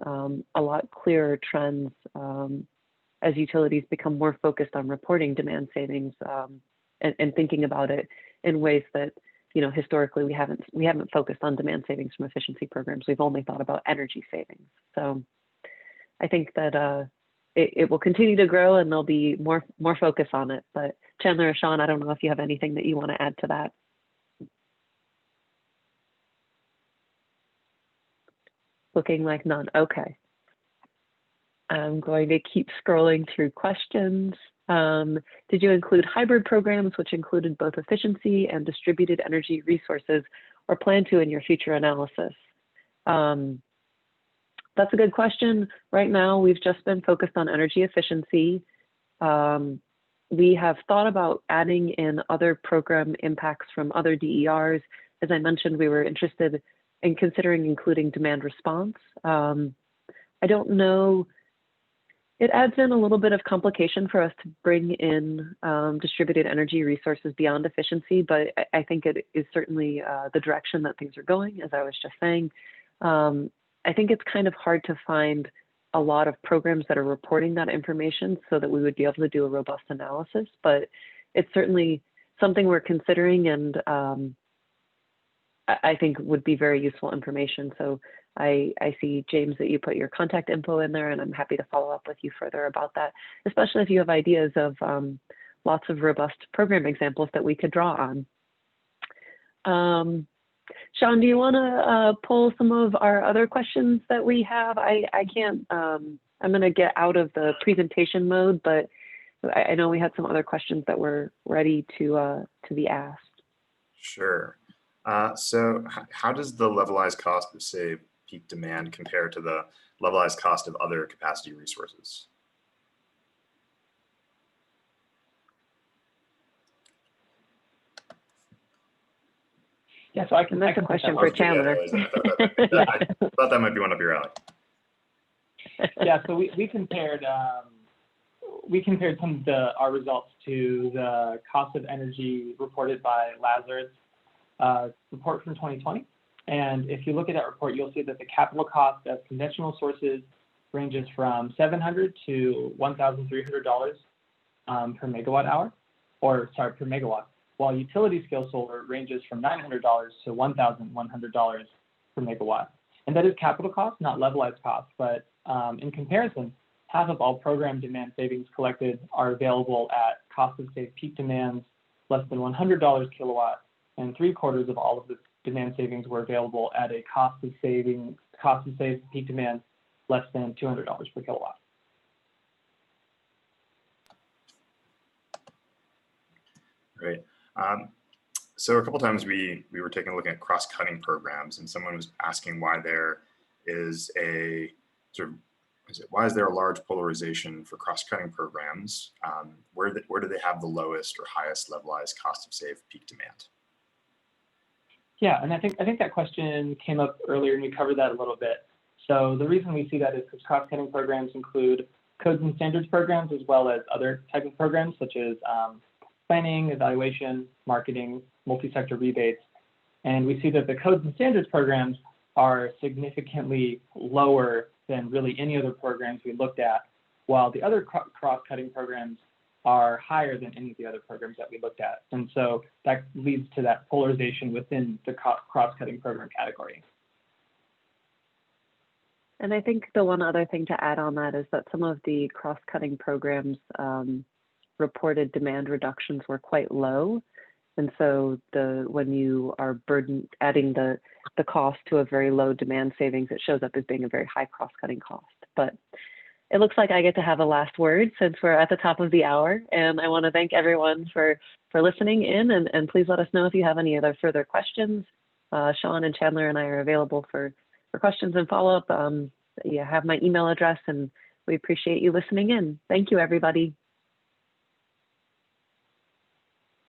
A: a lot clearer trends as utilities become more focused on reporting demand savings and thinking about it in ways that, historically we haven't focused on demand savings from efficiency programs. We've only thought about energy savings. So I think that it will continue to grow and there'll be more focus on it, but Chandler or Sean, I don't know if you have anything that you want to add to that. Looking like none. Okay. I'm going to keep scrolling through questions. Did you include hybrid programs, which included both efficiency and distributed energy resources, or plan to in your future analysis? That's a good question. Right now, we've just been focused on energy efficiency. We have thought about adding in other program impacts from other DERs. As I mentioned, we were interested in considering including demand response. I don't know, it adds in a little bit of complication for us to bring in distributed energy resources beyond efficiency, but I think it is certainly the direction that things are going, as I was just saying. I think it's kind of hard to find a lot of programs that are reporting that information so that we would be able to do a robust analysis, but it's certainly something we're considering, and I think would be very useful information. So I see, James, that you put your contact info in there, and I'm happy to follow up with you further about that, especially if you have ideas of lots of robust program examples that we could draw on. Sean, do you want to pull some of our other questions that we have? I can't, I'm going to get out of the presentation mode, but I know we had some other questions that were ready to be asked.
C: Sure. So how does the levelized cost of, say, peak demand compare to the levelized cost of other capacity resources?
B: Yeah, so I can.
A: That's a question for Chandler.
C: I thought that might be one up your alley.
B: Yeah, so we compared some of our results to the cost of energy reported by Lazard's report from 2020. And if you look at that report, you'll see that the capital cost of conventional sources ranges from $700 to $1,300 per megawatt hour, or sorry, per megawatt, while utility scale solar ranges from $900 to $1,100 per megawatt. And that is capital cost, not levelized cost, but in comparison, half of all program demand savings collected are available at cost of saved peak demands less than $100 kilowatt, and 3/4 of all of the demand savings were available at a cost of saved peak demand less than $200 per kilowatt.
C: Great. So a couple times we were taking a look at cross-cutting programs, and someone was asking why there is a why is there a large polarization for cross-cutting programs? Where do they have the lowest or highest levelized cost of saved peak demand?
B: Yeah, and I think that question came up earlier, and we covered that a little bit. So the reason we see that is because cross-cutting programs include codes and standards programs, as well as other types of programs such as planning, evaluation, marketing, multi-sector rebates. And we see that the codes and standards programs are significantly lower than really any other programs we looked at, while the other cross-cutting programs are higher than any of the other programs that we looked at. And so that leads to that polarization within the cross-cutting program category.
A: And I think the one other thing to add on that is that some of the cross-cutting programs reported demand reductions were quite low. And so when you are adding the cost to a very low demand savings, it shows up as being a very high cross-cutting cost. But it looks like I get to have a last word since we're at the top of the hour. And I want to thank everyone for listening in, and please let us know if you have any other further questions. Sean and Chandler and I are available for questions and follow-up. You have my email address, and we appreciate you listening in. Thank you, everybody.